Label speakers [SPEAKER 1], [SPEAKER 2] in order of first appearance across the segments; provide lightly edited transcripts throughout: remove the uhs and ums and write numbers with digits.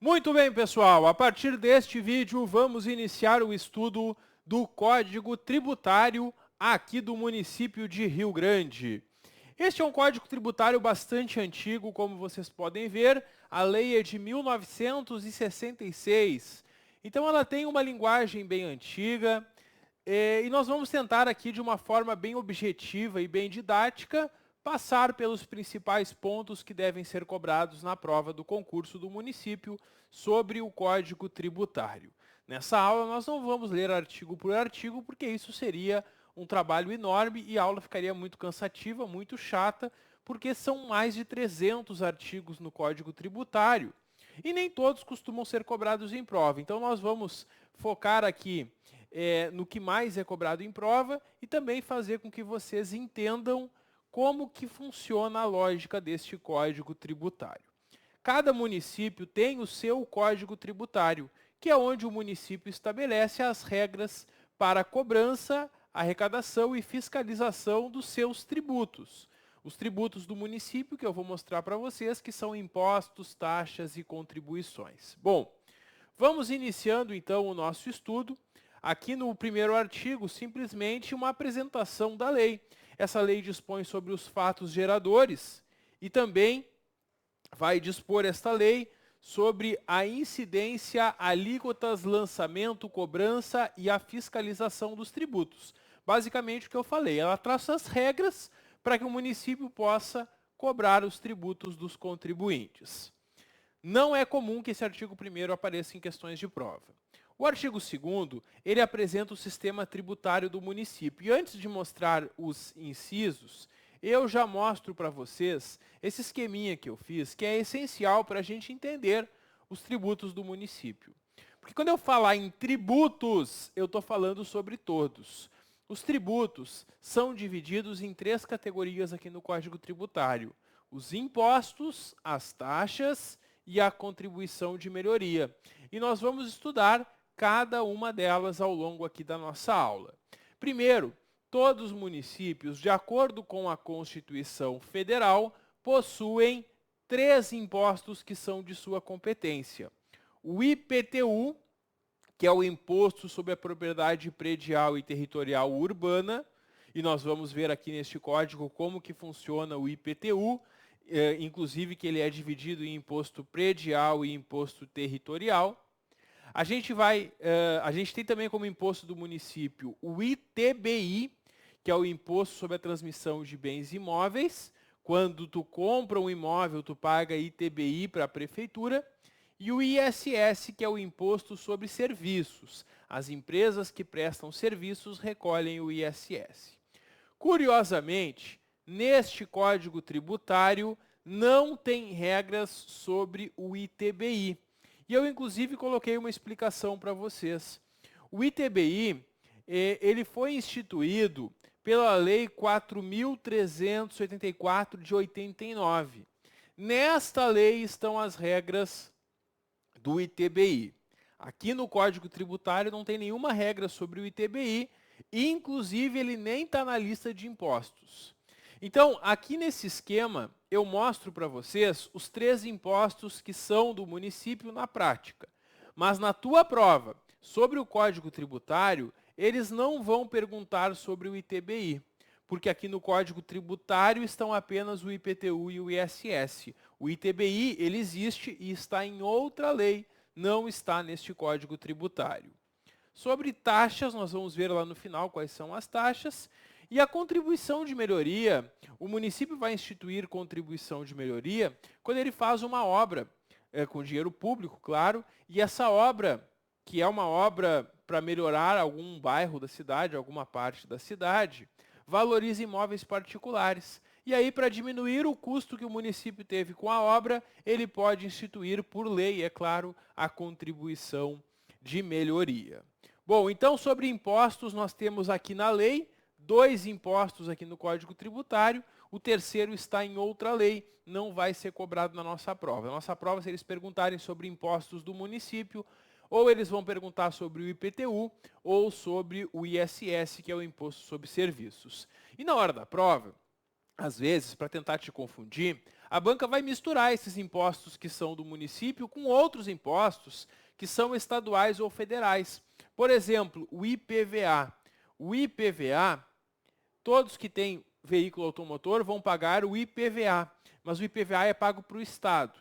[SPEAKER 1] Muito bem, pessoal. A partir deste vídeo, vamos iniciar o estudo do Código Tributário aqui do município de Rio Grande. Este é um código tributário bastante antigo, como vocês podem ver. A lei é de 1966. Então, ela tem uma linguagem bem antiga. E nós vamos tentar aqui, de uma forma bem objetiva e bem didática, passar pelos principais pontos que devem ser cobrados na prova do concurso do município sobre o Código Tributário. Nessa aula, nós não vamos ler artigo por artigo, porque isso seria um trabalho enorme e a aula ficaria muito cansativa, muito chata, porque são mais de 300 artigos no Código Tributário. E nem todos costumam ser cobrados em prova. Então, nós vamos focar aqui no que mais é cobrado em prova e também fazer com que vocês entendam como que funciona a lógica deste Código Tributário. Cada município tem o seu Código Tributário, que é onde o município estabelece as regras para a cobrança, arrecadação e fiscalização dos seus tributos. Os tributos do município, que eu vou mostrar para vocês, que são impostos, taxas e contribuições. Bom, vamos iniciando então o nosso estudo. Aqui no primeiro artigo, simplesmente uma apresentação da lei. Essa lei dispõe sobre os fatos geradores e também vai dispor esta lei sobre a incidência, alíquotas, lançamento, cobrança e a fiscalização dos tributos. Basicamente o que eu falei, ela traça as regras para que o município possa cobrar os tributos dos contribuintes. Não é comum que esse artigo 1º apareça em questões de prova. O artigo 2º, ele apresenta o sistema tributário do município. E antes de mostrar os incisos, eu já mostro para vocês esse esqueminha que eu fiz, que é essencial para a gente entender os tributos do município. Porque quando eu falar em tributos, eu estou falando sobre todos. Os tributos são divididos em 3 categorias aqui no Código Tributário: os impostos, as taxas e a contribuição de melhoria. E nós vamos estudar cada uma delas ao longo aqui da nossa aula. Primeiro, todos os municípios, de acordo com a Constituição Federal, possuem 3 impostos que são de sua competência. O IPTU, que é o Imposto sobre a Propriedade Predial e Territorial Urbana, e nós vamos ver aqui neste código como que funciona o IPTU, inclusive que ele é dividido em imposto predial e imposto territorial. A gente tem também como imposto do município o ITBI, que é o Imposto sobre a Transmissão de Bens Imóveis. Quando tu compra um imóvel, tu paga ITBI para a prefeitura. E o ISS, que é o Imposto sobre Serviços. As empresas que prestam serviços recolhem o ISS. Curiosamente, neste Código Tributário não tem regras sobre o ITBI. E eu, inclusive, coloquei uma explicação para vocês. O ITBI, ele foi instituído pela Lei 4.384 de 89. Nesta lei estão as regras do ITBI. Aqui no Código Tributário não tem nenhuma regra sobre o ITBI, e, inclusive, ele nem está na lista de impostos. Então, aqui nesse esquema, eu mostro para vocês os 3 impostos que são do município na prática. Mas na tua prova, sobre o Código Tributário, eles não vão perguntar sobre o ITBI, porque aqui no Código Tributário estão apenas o IPTU e o ISS. O ITBI, ele existe e está em outra lei, não está neste Código Tributário. Sobre taxas, nós vamos ver lá no final quais são as taxas. E a contribuição de melhoria, o município vai instituir contribuição de melhoria quando ele faz uma obra, com dinheiro público, claro, e essa obra, que é uma obra para melhorar algum bairro da cidade, alguma parte da cidade, valoriza imóveis particulares. E aí, para diminuir o custo que o município teve com a obra, ele pode instituir por lei, é claro, a contribuição de melhoria. Bom, então sobre impostos nós temos aqui na lei 2 impostos aqui no Código Tributário, o terceiro está em outra lei, não vai ser cobrado na nossa prova. Na nossa prova, se eles perguntarem sobre impostos do município, ou eles vão perguntar sobre o IPTU, ou sobre o ISS, que é o Imposto sobre Serviços. E na hora da prova, às vezes, para tentar te confundir, A banca vai misturar esses impostos que são do município com outros impostos que são estaduais ou federais. Por exemplo, o IPVA. O IPVA, todos que têm veículo automotor vão pagar o IPVA, mas o IPVA é pago para o Estado.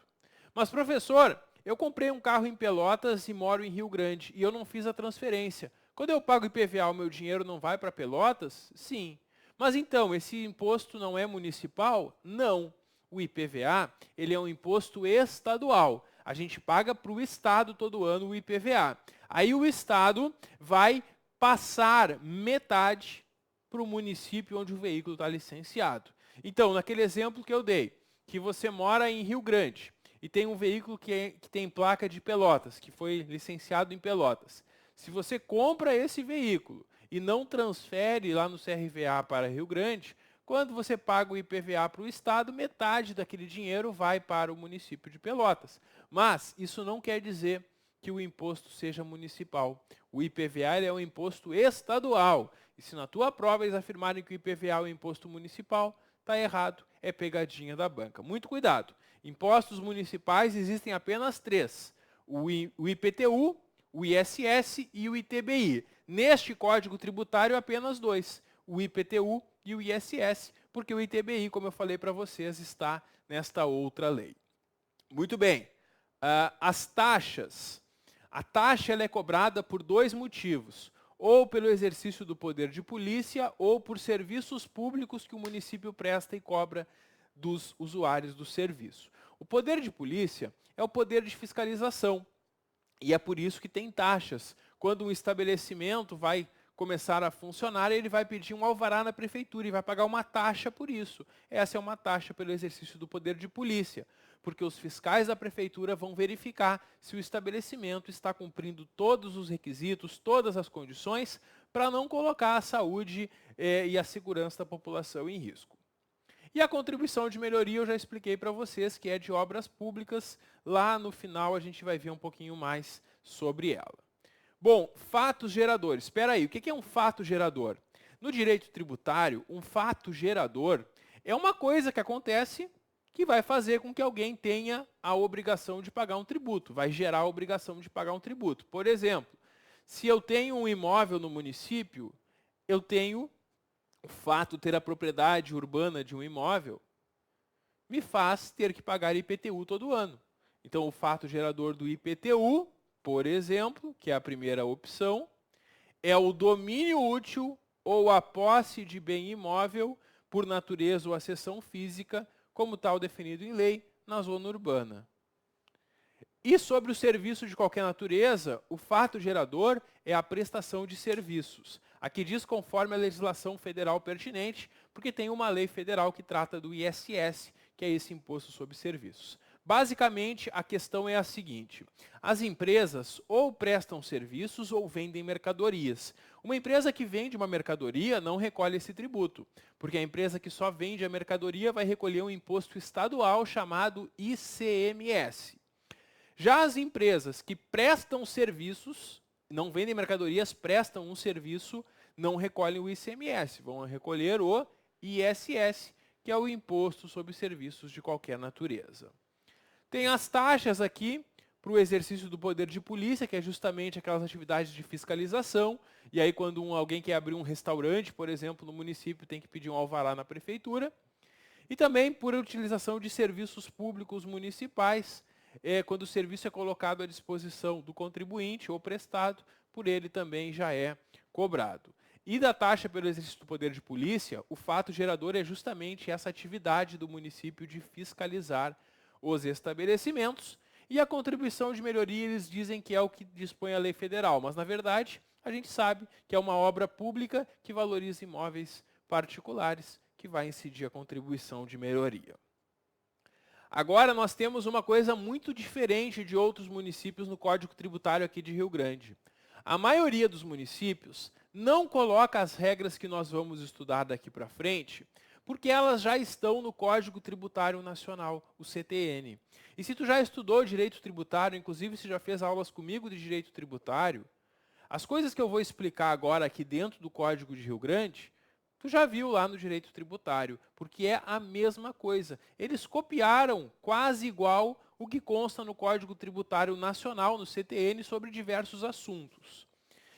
[SPEAKER 1] Mas, professor, eu comprei um carro em Pelotas e moro em Rio Grande e eu não fiz a transferência. Quando eu pago IPVA, o meu dinheiro não vai para Pelotas? Sim. Mas então, esse imposto não é municipal? Não. O IPVA, ele é um imposto estadual. A gente paga para o Estado todo ano o IPVA. Aí o Estado vai passar metade para o município onde o veículo está licenciado. Então, naquele exemplo que eu dei, que você mora em Rio Grande e tem um veículo que tem placa de Pelotas, que foi licenciado em Pelotas. Se você compra esse veículo e não transfere lá no CRVA para Rio Grande, quando você paga o IPVA para o Estado, metade daquele dinheiro vai para o município de Pelotas. Mas isso não quer dizer que o imposto seja municipal. O IPVA é um imposto estadual. E se na tua prova eles afirmarem que o IPVA é um imposto municipal, está errado, é pegadinha da banca. Muito cuidado. Impostos municipais existem apenas 3. O IPTU, o ISS e o ITBI. Neste Código Tributário, apenas 2. O IPTU e o ISS, porque o ITBI, como eu falei para vocês, está nesta outra lei. Muito bem. As taxas. A taxa ela é cobrada por 2 motivos. Ou pelo exercício do poder de polícia, ou por serviços públicos que o município presta e cobra dos usuários do serviço. O poder de polícia é o poder de fiscalização. E é por isso que tem taxas. Quando um estabelecimento vai começar a funcionar, ele vai pedir um alvará na prefeitura e vai pagar uma taxa por isso. Essa é uma taxa pelo exercício do poder de polícia, porque os fiscais da prefeitura vão verificar se o estabelecimento está cumprindo todos os requisitos, todas as condições, para não colocar a saúde e a segurança da população em risco. E a contribuição de melhoria eu já expliquei para vocês, que é de obras públicas. Lá no final a gente vai ver um pouquinho mais sobre ela. Bom, fatos geradores. Espera aí, o que é um fato gerador? No direito tributário, um fato gerador é uma coisa que acontece que vai fazer com que alguém tenha a obrigação de pagar um tributo, vai gerar a obrigação de pagar um tributo. Por exemplo, se eu tenho um imóvel no município, eu tenho o fato de ter a propriedade urbana de um imóvel, me faz ter que pagar IPTU todo ano. Então, o fato gerador do IPTU, por exemplo, que é a primeira opção, é o domínio útil ou a posse de bem imóvel por natureza ou acessão física, como tal definido em lei, na zona urbana. E sobre o serviço de qualquer natureza, o fato gerador é a prestação de serviços. Aqui diz conforme a legislação federal pertinente, porque tem uma lei federal que trata do ISS, que é esse imposto sobre serviços. Basicamente, a questão é a seguinte: as empresas ou prestam serviços ou vendem mercadorias. Uma empresa que vende uma mercadoria não recolhe esse tributo, porque a empresa que só vende a mercadoria vai recolher um imposto estadual chamado ICMS. Já as empresas que prestam serviços, não vendem mercadorias, prestam um serviço, não recolhem o ICMS, vão recolher o ISS, que é o Imposto sobre Serviços de Qualquer Natureza. Tem as taxas aqui para o exercício do poder de polícia, que é justamente aquelas atividades de fiscalização. E aí quando alguém quer abrir um restaurante, por exemplo, no município, tem que pedir um alvará na prefeitura. E também por utilização de serviços públicos municipais, quando o serviço é colocado à disposição do contribuinte ou prestado, por ele também já é cobrado. E da taxa pelo exercício do poder de polícia, o fato gerador é justamente essa atividade do município de fiscalizar os estabelecimentos, e a contribuição de melhoria eles dizem que é o que dispõe a lei federal, mas na verdade a gente sabe que é uma obra pública que valoriza imóveis particulares, que vai incidir a contribuição de melhoria. Agora nós temos uma coisa muito diferente de outros municípios no Código Tributário aqui de Rio Grande. A maioria dos municípios não coloca as regras que nós vamos estudar daqui para frente, porque elas já estão no Código Tributário Nacional, o CTN. E se tu já estudou direito tributário, inclusive se já fez aulas comigo de direito tributário, as coisas que eu vou explicar agora aqui dentro do Código de Rio Grande, Tu já viu lá no direito tributário, porque é a mesma coisa. Eles copiaram quase igual o que consta no Código Tributário Nacional, no CTN, sobre diversos assuntos.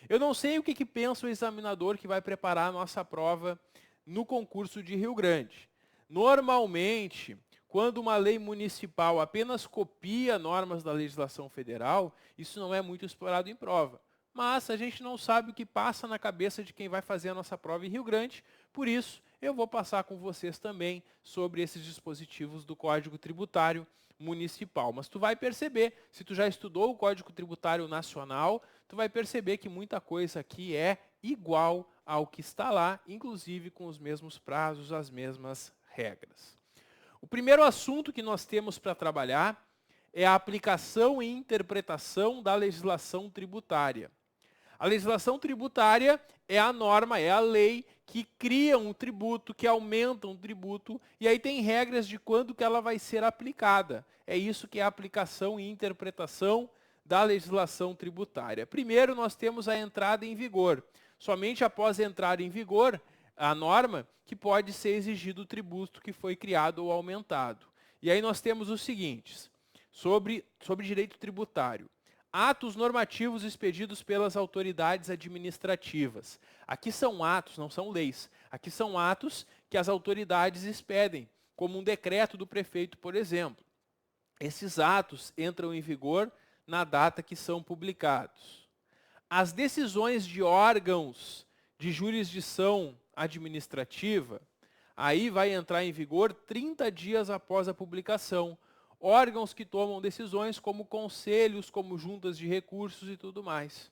[SPEAKER 1] Eu não sei o que pensa o examinador que vai preparar a nossa prova no concurso de Rio Grande. Normalmente, quando uma lei municipal apenas copia normas da legislação federal, isso não é muito explorado em prova. Mas a gente não sabe o que passa na cabeça de quem vai fazer a nossa prova em Rio Grande, por isso eu vou passar com vocês também sobre esses dispositivos do Código Tributário Municipal. Mas tu vai perceber, se tu já estudou o Código Tributário Nacional, tu vai perceber que muita coisa aqui é igual ao que está lá, inclusive com os mesmos prazos, as mesmas regras. O primeiro assunto que nós temos para trabalhar é a aplicação e interpretação da legislação tributária. A legislação tributária é a norma, é a lei que cria um tributo, que aumenta um tributo, e aí tem regras de quando que ela vai ser aplicada. É isso que é a aplicação e interpretação da legislação tributária. Primeiro, nós temos a entrada em vigor. Somente após entrar em vigor a norma que pode ser exigido o tributo que foi criado ou aumentado. E aí nós temos os seguintes, sobre direito tributário. Atos normativos expedidos pelas autoridades administrativas. Aqui são atos, não são leis. Aqui são atos que as autoridades expedem, como um decreto do prefeito, por exemplo. Esses atos entram em vigor na data que são publicados. As decisões de órgãos de jurisdição administrativa, aí vai entrar em vigor 30 dias após a publicação. Órgãos que tomam decisões como conselhos, como juntas de recursos e tudo mais.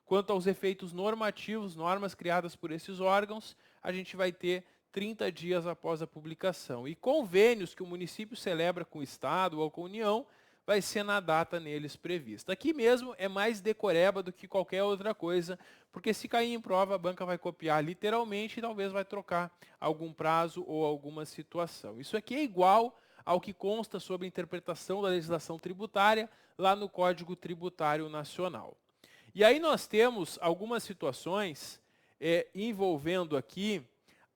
[SPEAKER 1] Quanto aos efeitos normativos, normas criadas por esses órgãos, a gente vai ter 30 dias após a publicação. E convênios que o município celebra com o Estado ou com a União, vai ser na data neles prevista. Aqui mesmo é mais decoreba do que qualquer outra coisa, porque se cair em prova, a banca vai copiar literalmente e talvez vai trocar algum prazo ou alguma situação. Isso aqui é igual ao que consta sobre a interpretação da legislação tributária lá no Código Tributário Nacional. E aí nós temos algumas situações envolvendo aqui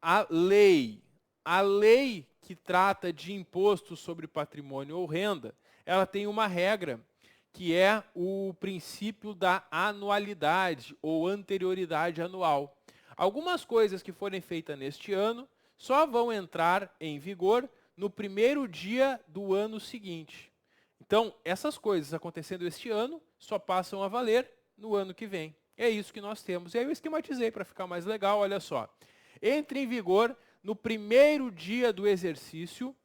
[SPEAKER 1] a lei. A lei que trata de imposto sobre patrimônio ou renda, ela tem uma regra, que é o princípio da anualidade ou anterioridade anual. Algumas coisas que forem feitas neste ano só vão entrar em vigor no primeiro dia do ano seguinte. Então, essas coisas acontecendo este ano só passam a valer no ano que vem. É isso que nós temos. E aí eu esquematizei para ficar mais legal, olha só. Entra em vigor no primeiro dia do exercício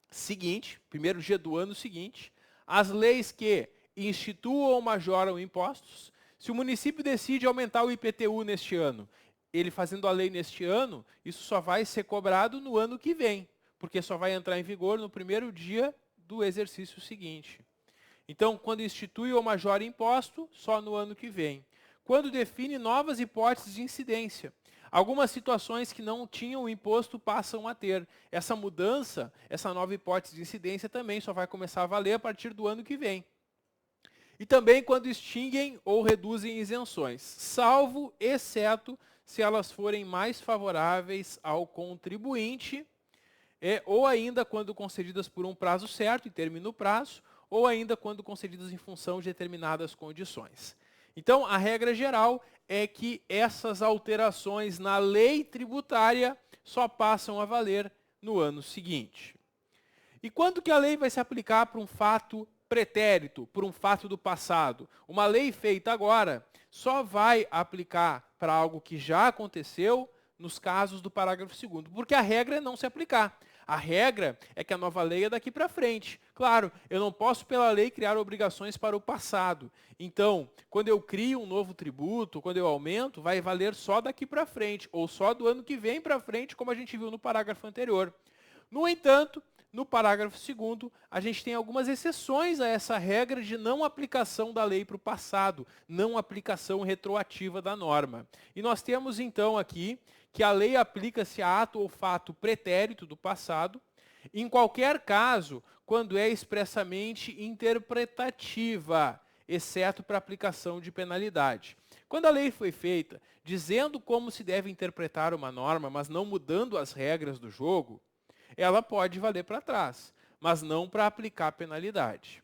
[SPEAKER 1] seguinte, primeiro dia do ano seguinte, as leis que instituam ou majoram impostos. Se o município decide aumentar o IPTU neste ano, ele fazendo a lei neste ano, isso só vai ser cobrado no ano que vem, porque só vai entrar em vigor no primeiro dia do exercício seguinte. Então, quando institui ou majora imposto, só no ano que vem. Quando define novas hipóteses de incidência. Algumas situações que não tinham imposto passam a ter. Essa mudança, essa nova hipótese de incidência também só vai começar a valer a partir do ano que vem. E também quando extinguem ou reduzem isenções, salvo, exceto, se elas forem mais favoráveis ao contribuinte, ou ainda quando concedidas por um prazo certo e termina o prazo, ou ainda quando concedidas em função de determinadas condições. Então, a regra geral é que essas alterações na lei tributária só passam a valer no ano seguinte. E quando que a lei vai se aplicar para um fato pretérito, por um fato do passado? Uma lei feita agora só vai aplicar para algo que já aconteceu nos casos do parágrafo 2º, porque a regra é não se aplicar. A regra é que a nova lei é daqui para frente. Claro, eu não posso, pela lei, criar obrigações para o passado. Então, quando eu crio um novo tributo, quando eu aumento, vai valer só daqui para frente, ou só do ano que vem para frente, como a gente viu no parágrafo anterior. No entanto, no parágrafo 2º, a gente tem algumas exceções a essa regra de não aplicação da lei para o passado, não aplicação retroativa da norma. E nós temos, então, aqui que a lei aplica-se a ato ou fato pretérito do passado, em qualquer caso, quando é expressamente interpretativa, exceto para aplicação de penalidade. Quando a lei foi feita, dizendo como se deve interpretar uma norma, mas não mudando as regras do jogo, ela pode valer para trás, mas não para aplicar penalidade.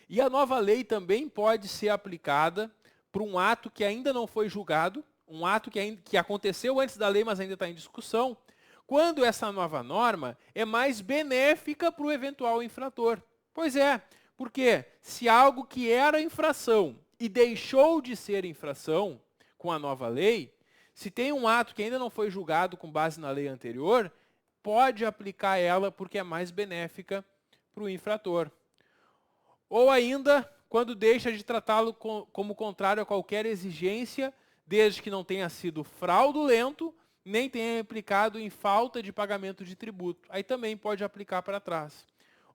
[SPEAKER 1] E a nova lei também pode ser aplicada para um ato que ainda não foi julgado, um ato que aconteceu antes da lei, mas ainda está em discussão, quando essa nova norma é mais benéfica para o eventual infrator. Pois é, porque se algo que era infração e deixou de ser infração com a nova lei, se tem um ato que ainda não foi julgado com base na lei anterior, pode aplicar ela porque é mais benéfica para o infrator. Ou ainda, quando deixa de tratá-lo como contrário a qualquer exigência, desde que não tenha sido fraudulento, nem tenha implicado em falta de pagamento de tributo. Aí também pode aplicar para trás.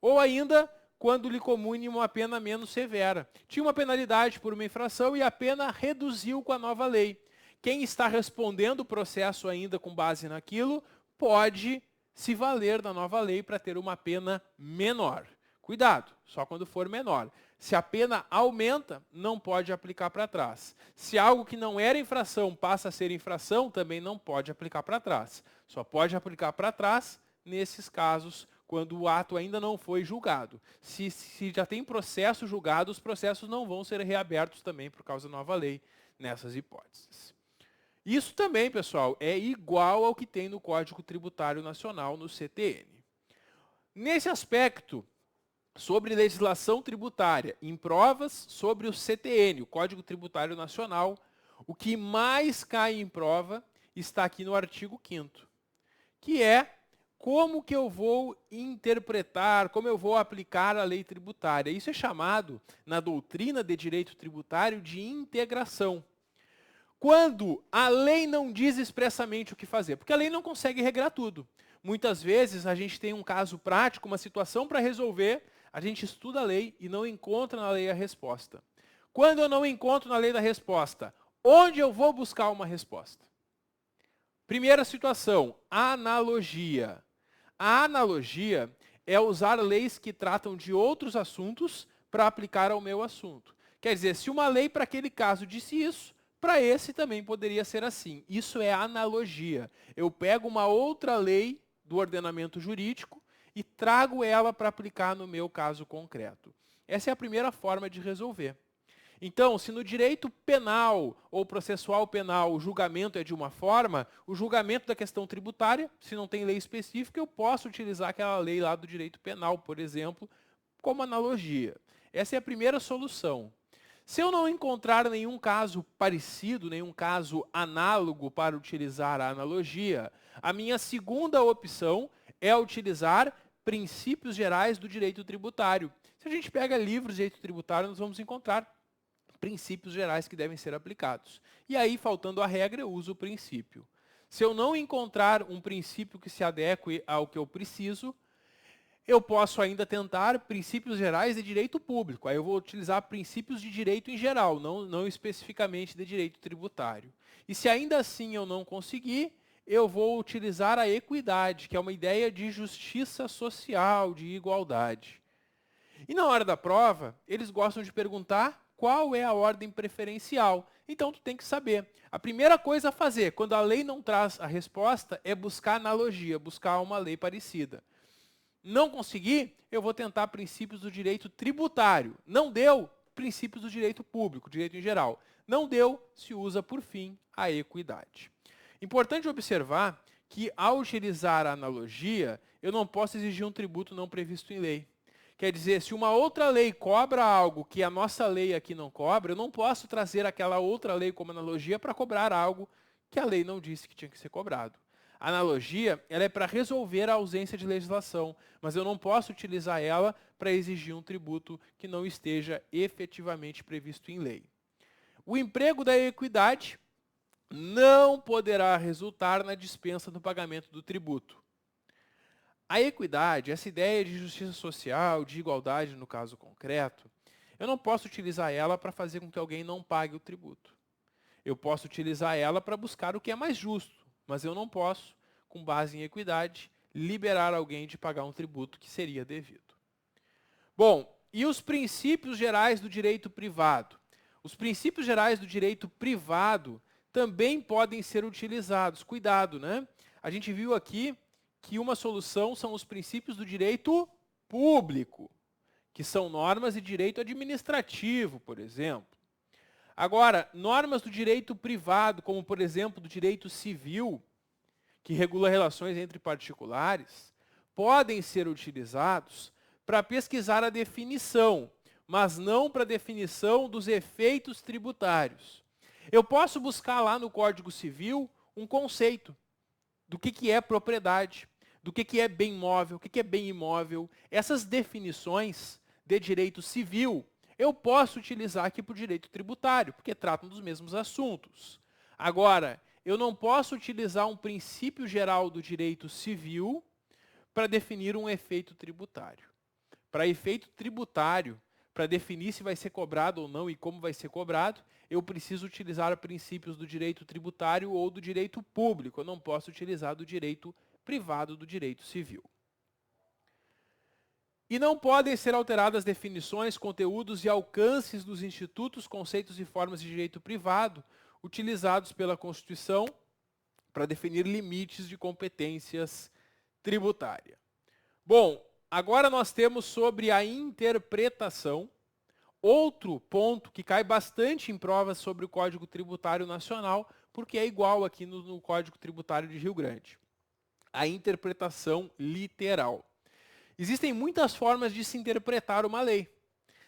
[SPEAKER 1] Ou ainda, quando lhe comune uma pena menos severa. Tinha uma penalidade por uma infração e a pena reduziu com a nova lei. Quem está respondendo o processo ainda com base naquilo, pode se valer da nova lei para ter uma pena menor. Cuidado, só quando for menor. Se a pena aumenta, não pode aplicar para trás. Se algo que não era infração passa a ser infração, também não pode aplicar para trás. Só pode aplicar para trás nesses casos quando o ato ainda não foi julgado. Se já tem processo julgado, os processos não vão ser reabertos também por causa da nova lei nessas hipóteses. Isso também, pessoal, é igual ao que tem no Código Tributário Nacional, no CTN. Nesse aspecto, sobre legislação tributária, em provas sobre o CTN, o Código Tributário Nacional, o que mais cai em prova está aqui no artigo 5º, que é como que eu vou interpretar, como eu vou aplicar a lei tributária. Isso é chamado, na doutrina de direito tributário, de integração. Quando a lei não diz expressamente o que fazer, porque a lei não consegue regrar tudo. Muitas vezes a gente tem um caso prático, uma situação para resolver, a gente estuda a lei e não encontra na lei a resposta. Quando eu não encontro na lei da resposta, onde eu vou buscar uma resposta? Primeira situação, analogia. A analogia é usar leis que tratam de outros assuntos para aplicar ao meu assunto. Quer dizer, se uma lei para aquele caso disse isso, para esse também poderia ser assim. Isso é analogia. Eu pego uma outra lei do ordenamento jurídico e trago ela para aplicar no meu caso concreto. Essa é a primeira forma de resolver. Então, se no direito penal ou processual penal o julgamento é de uma forma, o julgamento da questão tributária, se não tem lei específica, eu posso utilizar aquela lei lá do direito penal, por exemplo, como analogia. Essa é a primeira solução. Se eu não encontrar nenhum caso parecido, nenhum caso análogo para utilizar a analogia, a minha segunda opção é utilizar princípios gerais do direito tributário. Se a gente pega livros de direito tributário, nós vamos encontrar princípios gerais que devem ser aplicados. E aí, faltando a regra, eu uso o princípio. Se eu não encontrar um princípio que se adeque ao que eu preciso, eu posso ainda tentar princípios gerais de direito público. Aí eu vou utilizar princípios de direito em geral, não especificamente de direito tributário. E se ainda assim eu não conseguir, eu vou utilizar a equidade, que é uma ideia de justiça social, de igualdade. E na hora da prova, eles gostam de perguntar qual é a ordem preferencial. Então, tu tem que saber. A primeira coisa a fazer, quando a lei não traz a resposta, é buscar analogia, buscar uma lei parecida. Não conseguir, eu vou tentar princípios do direito tributário. Não deu, princípios do direito público, direito em geral. Não deu, se usa, por fim, a equidade. Importante observar que, ao utilizar a analogia, eu não posso exigir um tributo não previsto em lei. Quer dizer, se uma outra lei cobra algo que a nossa lei aqui não cobra, eu não posso trazer aquela outra lei como analogia para cobrar algo que a lei não disse que tinha que ser cobrado. A analogia, ela é para resolver a ausência de legislação, mas eu não posso utilizar ela para exigir um tributo que não esteja efetivamente previsto em lei. O emprego da equidade não poderá resultar na dispensa do pagamento do tributo. A equidade, essa ideia de justiça social, de igualdade no caso concreto, eu não posso utilizar ela para fazer com que alguém não pague o tributo. Eu posso utilizar ela para buscar o que é mais justo, mas eu não posso, com base em equidade, liberar alguém de pagar um tributo que seria devido. Bom, e os princípios gerais do direito privado? Os princípios gerais do direito privado também podem ser utilizados. Cuidado, né? A gente viu aqui que uma solução são os princípios do direito público, que são normas de direito administrativo, por exemplo. Agora, normas do direito privado, como por exemplo do direito civil, que regula relações entre particulares, podem ser utilizados para pesquisar a definição, mas não para a definição dos efeitos tributários. Eu posso buscar lá no Código Civil um conceito do que é propriedade, do que é bem móvel, o que é bem imóvel. Essas definições de direito civil eu posso utilizar aqui para o direito tributário, porque tratam dos mesmos assuntos. Agora, eu não posso utilizar um princípio geral do direito civil para definir um efeito tributário. Para efeito tributário, para definir se vai ser cobrado ou não e como vai ser cobrado, eu preciso utilizar princípios do direito tributário ou do direito público. Eu não posso utilizar do direito privado, do direito civil. E não podem ser alteradas definições, conteúdos e alcances dos institutos, conceitos e formas de direito privado utilizados pela Constituição para definir limites de competências tributárias. Bom, agora nós temos sobre a interpretação, outro ponto que cai bastante em provas sobre o Código Tributário Nacional, porque é igual aqui no Código Tributário de Rio Grande. A interpretação literal. Existem muitas formas de se interpretar uma lei.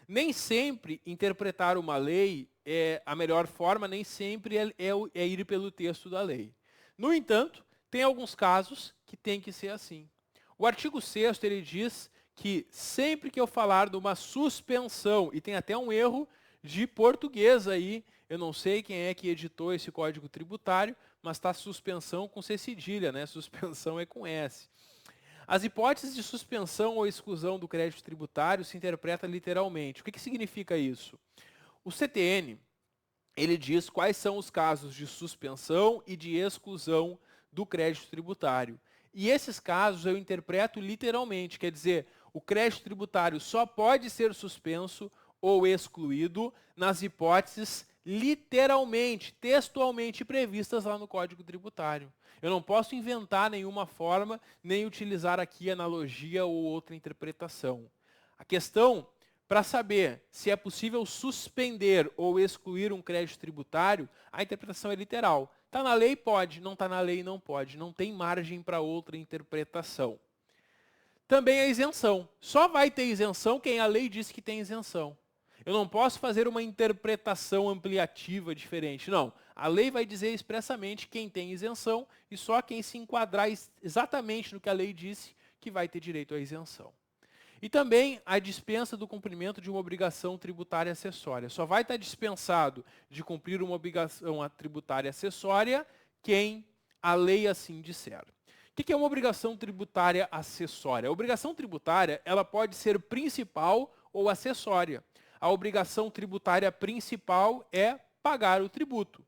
[SPEAKER 1] Nem sempre interpretar uma lei é a melhor forma, nem sempre é ir pelo texto da lei. No entanto, tem alguns casos que tem que ser assim. O artigo 6º ele diz que sempre que eu falar de uma suspensão, e tem até um erro de português aí, eu não sei quem é que editou esse Código Tributário, mas está suspensão com C cedilha, né? Suspensão é com S. As hipóteses de suspensão ou exclusão do crédito tributário se interpreta literalmente. O que significa isso? O CTN, ele diz quais são os casos de suspensão e de exclusão do crédito tributário. E esses casos eu interpreto literalmente, quer dizer, o crédito tributário só pode ser suspenso ou excluído nas hipóteses literalmente, textualmente previstas lá no Código Tributário. Eu não posso inventar nenhuma forma, nem utilizar aqui analogia ou outra interpretação. A questão, para saber se é possível suspender ou excluir um crédito tributário, a interpretação é literal. Está na lei, pode. Não está na lei, não pode. Não tem margem para outra interpretação. Também a isenção. Só vai ter isenção quem a lei diz que tem isenção. Eu não posso fazer uma interpretação ampliativa diferente. Não. A lei vai dizer expressamente quem tem isenção e só quem se enquadrar exatamente no que a lei disse que vai ter direito à isenção. E também a dispensa do cumprimento de uma obrigação tributária acessória. Só vai estar dispensado de cumprir uma obrigação tributária acessória quem a lei assim disser. O que é uma obrigação tributária acessória? A obrigação tributária ela pode ser principal ou acessória. A obrigação tributária principal é pagar o tributo.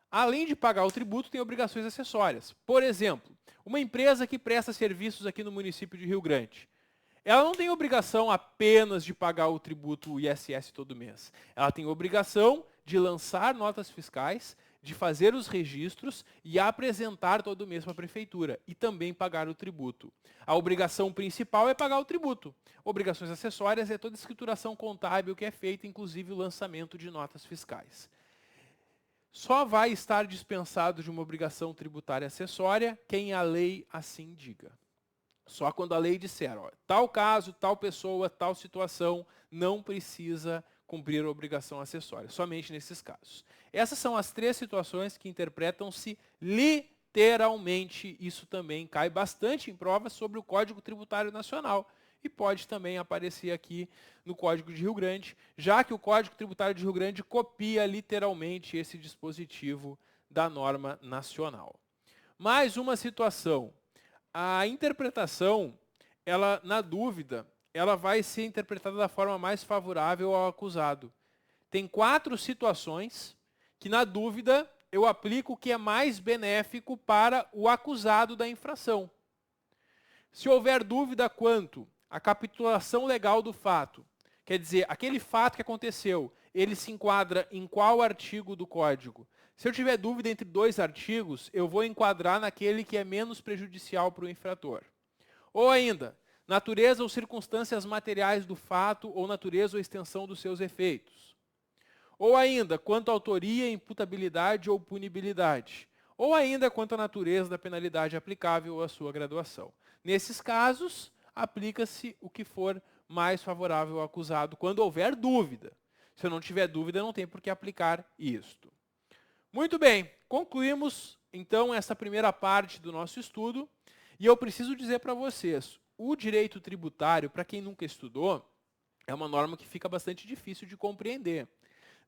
[SPEAKER 1] Além de pagar o tributo, tem obrigações acessórias. Por exemplo, uma empresa que presta serviços aqui no município de Rio Grande. Ela não tem obrigação apenas de pagar o tributo o ISS todo mês. Ela tem obrigação de lançar notas fiscais, de fazer os registros e apresentar todo mês para a prefeitura. E também pagar o tributo. A obrigação principal é pagar o tributo. Obrigações acessórias é toda a escrituração contábil que é feita, inclusive o lançamento de notas fiscais. Só vai estar dispensado de uma obrigação tributária acessória quem a lei assim diga. Só quando a lei disser, ó, tal caso, tal pessoa, tal situação, não precisa cumprir a obrigação acessória. Somente nesses casos. Essas são as 3 situações que interpretam-se literalmente. Isso também cai bastante em provas sobre o Código Tributário Nacional. E pode também aparecer aqui no Código de Rio Grande, já que o Código Tributário de Rio Grande copia literalmente esse dispositivo da norma nacional. Mais uma situação. A interpretação, ela, na dúvida, ela vai ser interpretada da forma mais favorável ao acusado. Tem 4 situações que, na dúvida, eu aplico o que é mais benéfico para o acusado da infração. Se houver dúvida quanto à capitulação legal do fato, Quer dizer, aquele fato que aconteceu, ele se enquadra em qual artigo do código? Se eu tiver dúvida entre dois artigos, eu vou enquadrar naquele que é menos prejudicial para o infrator. Ou ainda, natureza ou circunstâncias materiais do fato ou natureza ou extensão dos seus efeitos. Ou ainda, quanto à autoria, imputabilidade ou punibilidade. Ou ainda, quanto à natureza da penalidade aplicável ou à sua graduação. Nesses casos, aplica-se o que for mais favorável ao acusado, quando houver dúvida. Se eu não tiver dúvida, não tem por que aplicar isto. Muito bem, concluímos então essa primeira parte do nosso estudo, e eu preciso dizer para vocês, o direito tributário, para quem nunca estudou, é uma norma que fica bastante difícil de compreender.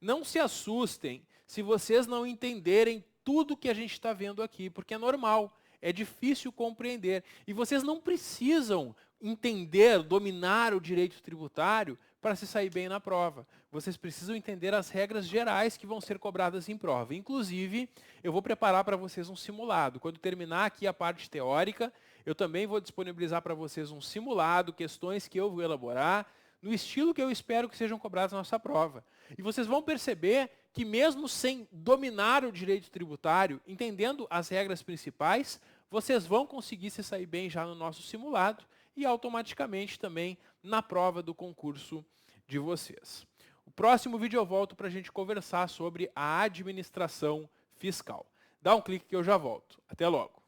[SPEAKER 1] Não se assustem se vocês não entenderem tudo que a gente está vendo aqui, porque é normal, é difícil compreender. E vocês não precisam entender, dominar o direito tributário para se sair bem na prova. Vocês precisam entender as regras gerais que vão ser cobradas em prova. Inclusive, eu vou preparar para vocês um simulado. Quando terminar aqui a parte teórica, eu também vou disponibilizar para vocês um simulado, questões que eu vou elaborar, no estilo que eu espero que sejam cobradas na nossa prova. E vocês vão perceber que mesmo sem dominar o direito tributário, entendendo as regras principais, vocês vão conseguir se sair bem já no nosso simulado e automaticamente também na prova do concurso de vocês. O próximo vídeo eu volto para a gente conversar sobre a administração fiscal. Dá um clique que eu já volto. Até logo.